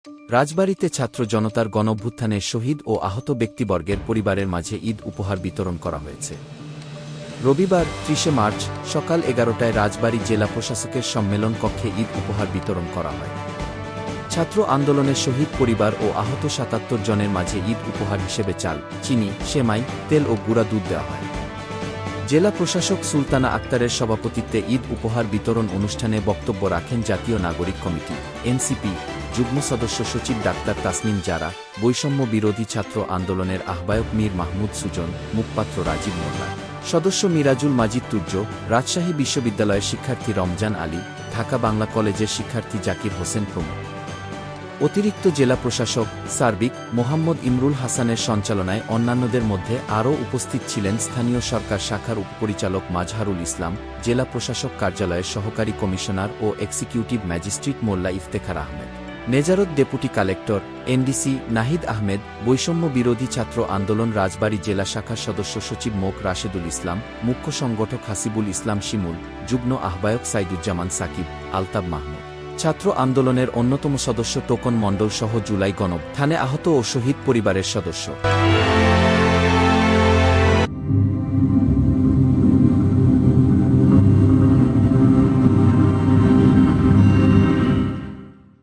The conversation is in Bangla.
রাজবাড়ীতে ছাত্র জনতার গণঅভ্যুত্থানে শহীদ ও আহত ব্যক্তিবর্গের পরিবারের মাঝে ঈদ উপহার বিতরণ করা হয়েছে। রবিবার ৩০ মার্চ সকাল ১১টায় রাজবাড়ী জেলা প্রশাসকের সম্মেলন কক্ষে ঈদ উপহার বিতরণ করা হয়। ছাত্র আন্দোলনের শহীদ পরিবার ও আহত ৭৭ জনের মাঝে ঈদ উপহার হিসেবে চাল, চিনি, সেমাই, তেল ও গুঁড়া দুধ দেওয়া হয়। জেলা প্রশাসক সুলতানা আক্তারের সভাপতিত্বে ঈদ উপহার বিতরণ অনুষ্ঠানে বক্তব্য রাখেন জাতীয় নাগরিক কমিটি এনসিপি যুগ্ম সদস্য সচিব ডাক্তার তাসনিম জারা, বৈষম্য বিরোধী ছাত্র আন্দোলনের আহ্বায়ক মীর মাহমুদ সুজন, মুখপাত্র রাজীব মোল্লা, সদস্য মিরাজুল মাজিদ তুর্য, রাজশাহী বিশ্ববিদ্যালয়ের শিক্ষার্থী রমজান আলী, ঢাকা বাংলা কলেজের শিক্ষার্থী জাকির হোসেন প্রমুখ। অতিরিক্ত জেলা প্রশাসক সার্বিক মোহাম্মদ ইমরুল হাসানের সঞ্চালনায় অন্যান্যদের মধ্যে আরও উপস্থিত ছিলেন স্থানীয় সরকার শাখার উপপরিচালক মাজহারুল ইসলাম, জেলা প্রশাসক কার্যালয়ের সহকারী কমিশনার ও এক্সিকিউটিভ ম্যাজিস্ট্রেট মোল্লা ইফতেখার আহমেদ, নেজারত deputy collector NDC Nahid Ahmed, বৈষম্য বিরোধী ছাত্র আন্দোলন রাজবাড়ী জেলা শাখার সদস্য সচিব মোক রাশেদুল ইসলাম, মুখ্য সংগঠক হাসিবুল ইসলাম শিমুল, যুগ্ম আহ্বায়ক সাইদুজ্জামান সাকিব, আলতাব মাহমুদ, ছাত্র আন্দোলনের অন্যতম সদস্য টোকন মণ্ডল সহ জুলাই গণঅভ্যুত্থানে আহত ও শহীদ পরিবারের সদস্য।